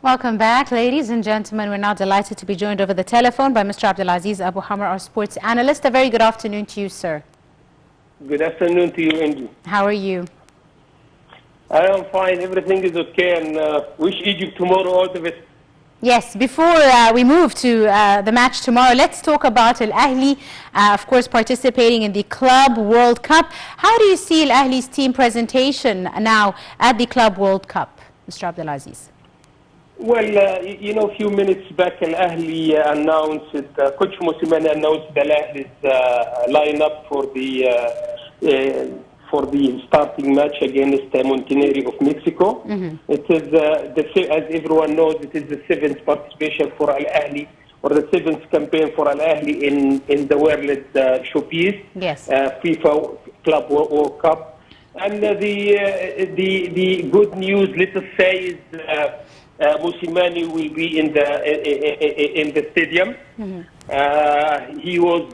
Welcome back, ladies and gentlemen. We're now delighted to be joined over the telephone by Mr. Abdel Aziz Abu Hammar, our sports analyst. A very good afternoon to you, sir. Good afternoon to you, Andy. How are you? I am fine. Everything is okay, and wish Egypt tomorrow all the best. Yes, before we move to the match tomorrow, let's talk about Al Ahly, of course, participating in the Club World Cup. How do you see Al Ahly's team presentation now at the Club World Cup, Mr. Abdel Aziz? Well, you know, a few minutes back, Al Ahly announced, Coach Mosimane announced Al Ahly's lineup for the starting match against Montenegro of Mexico. It is, as everyone knows, it is the 7th participation for Al Ahly, or the 7th campaign for Al Ahly in the World Showpiece, yes. FIFA Club World Cup. And the good news, let us say, is Mosimane will be in the stadium. He was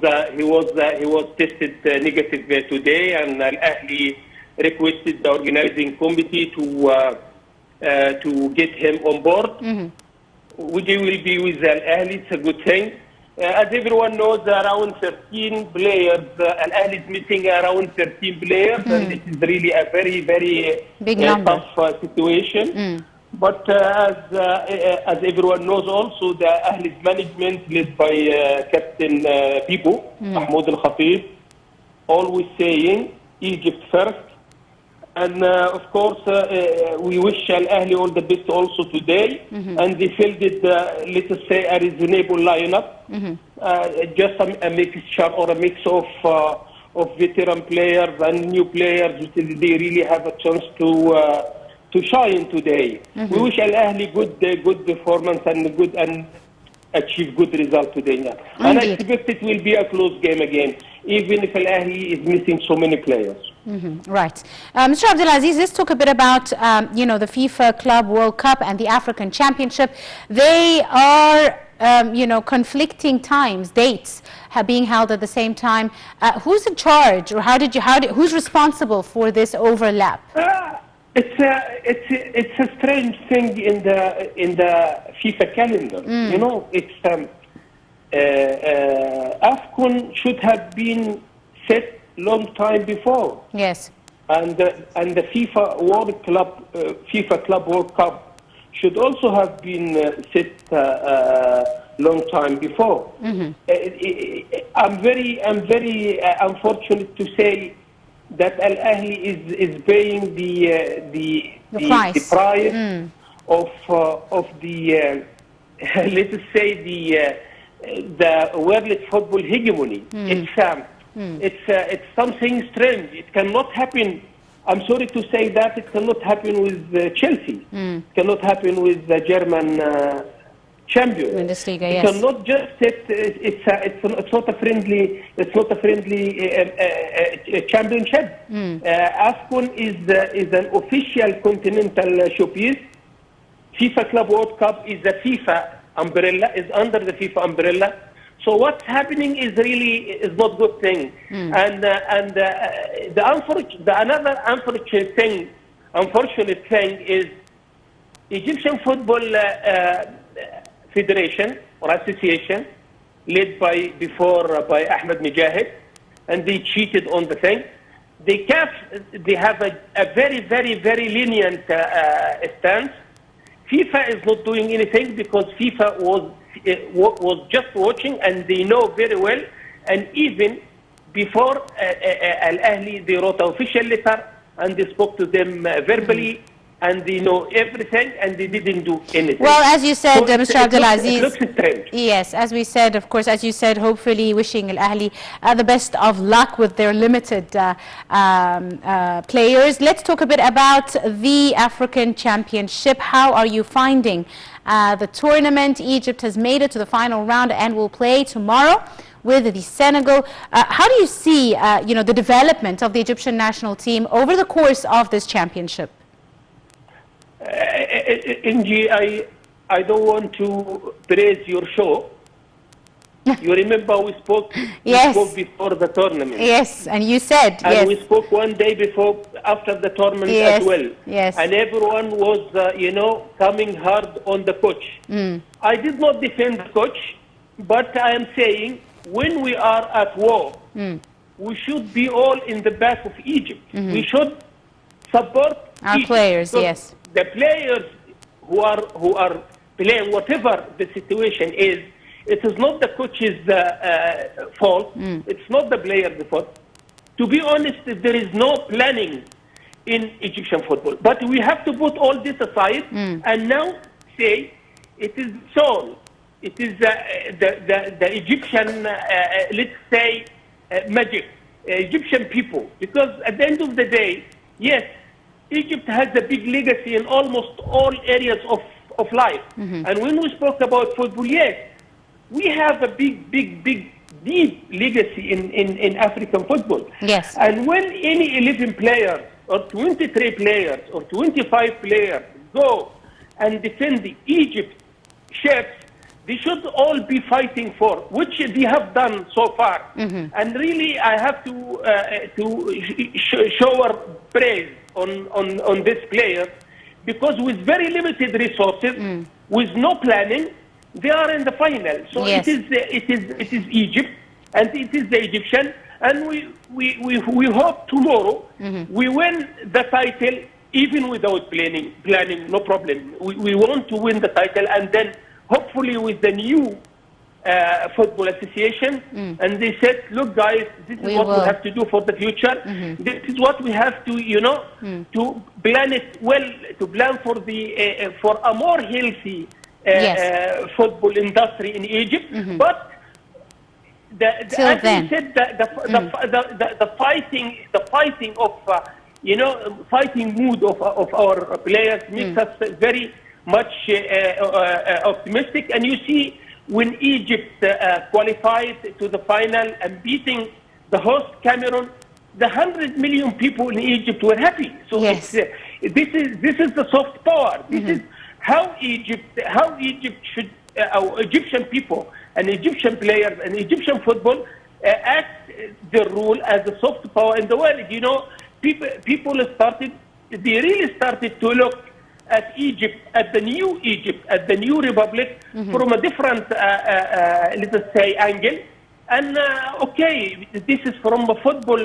tested negative today, and Al Ahly requested the organizing committee to get him on board. He will be with Al Ahly. It's a good thing. As everyone knows, around 13 players. Al Ahly is missing around 13 players, and this is really a very, very tough situation. But as everyone knows, also the Ahly's management, led by Captain Bibo, Mahmoud Al-Khatib, always saying Egypt first. And of course, we wish Al Ahly all the best also today. And they fielded, let us say, a reasonable lineup, just a mixture or a mix of veteran players and new players. They really have a chance to shine today. We wish Al Ahly good performance and achieve good result today. And I expect it will be a close game again, even if Al Ahly is missing so many players. Right. Mr. Abdel Aziz, let's talk a bit about you know, the FIFA Club World Cup and the African Championship. They are you know, conflicting dates being held at the same time. Who's in charge, or who's responsible for this overlap? It's a strange thing in the FIFA calendar. You know, it's AFCON should have been set long time before. Yes. And the FIFA Club World Cup should also have been set long time before. I'm very unfortunate to say that Al Ahly is paying the price of the let us say the world football hegemony. It's something strange. It cannot happen. I'm sorry to say that it cannot happen with Chelsea. It cannot happen with the German champion. Bundesliga, yes. It cannot just set. It's not a friendly. It's not a friendly championship. AFCON is an official continental showpiece. FIFA Club World Cup is the FIFA umbrella. Is under the FIFA umbrella. So what's happening is not good thing. And another unfortunate thing is Egyptian Football Federation or Association, led by Ahmed Mujahid, and they cheated on the thing. They have a very, very, very lenient stance. FIFA is not doing anything because FIFA was just watching, and they know very well. And even before Al Ahly, they wrote an official letter and they spoke to them verbally. And they know everything, and they didn't do anything. Well, as you said, Mr. Abdel Aziz, it looks strange. Yes, as we said, of course, as you said, hopefully wishing Al Ahly the best of luck with their limited players. Let's talk a bit about the African Championship. How are you finding the tournament? Egypt has made it to the final round and will play tomorrow with the Senegal. How do you see you know, the development of the Egyptian national team over the course of this championship? Angie, I don't want to praise your show, You remember we spoke, Yes. we spoke before the tournament. Yes, and you said, And yes. we spoke one day before, after the tournament Yes, as well. yes. And everyone was, coming hard on the coach. I did not defend the coach, but I am saying when we are at war, we should be all in the back of Egypt. We should support Our Egypt, players, because yes. the players who are playing, whatever the situation is, it is not the coach's fault. It's not the player's fault. To be honest, there is no planning in Egyptian football. But we have to put all this aside and now say it is soul. It is the Egyptian, let's say, magic, Egyptian people. Because at the end of the day, yes, Egypt has a big legacy in almost all areas of life. And when we spoke about football, yes, we have a big, deep legacy in African football. Yes. And when any 11 players or 23 players or 25 players go and defend the Egypt chefs, they should all be fighting for, which they have done so far. And really, I have to show our praise on this player, because with very limited resources, with no planning, they are in the final. So yes. it is Egypt, and it is the Egyptian, and we hope tomorrow we win the title even without planning, no problem. We want to win the title, and then hopefully with the new football association, and they said, look guys, this is what we have to do for the future. This is what we have to, to plan it well, to plan for the for a more healthy football industry in Egypt. But as you said, the fighting of fighting mood of our players makes us very much optimistic. And you see, when Egypt qualified to the final and beating the host Cameroon, the 100 million people in Egypt were happy. So this is the soft power. This is how Egypt should, Egyptian people and Egyptian players and Egyptian football act their role as a soft power in the world. People they really started to look at Egypt, at the new republic, from a different, let us say, angle. And okay, this is from a football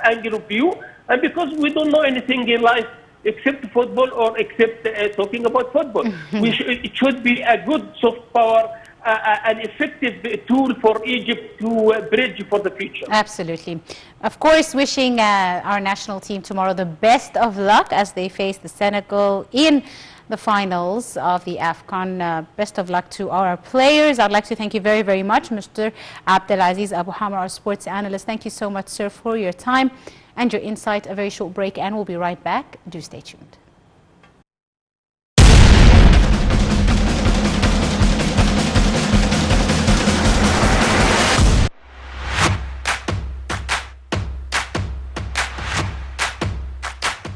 angle of view, and because we don't know anything in life except football or except talking about football. It should be a good soft power, an effective tool for Egypt to bridge for the future. Absolutely. Of course, wishing our national team tomorrow the best of luck as they face the Senegal in the finals of the AFCON. Best of luck to our players. I'd like to thank you very, very much, Mr. Abdel Aziz Abu Hammar, our sports analyst. Thank you so much, sir, for your time and your insight. A very short break, and we'll be right back. Do stay tuned.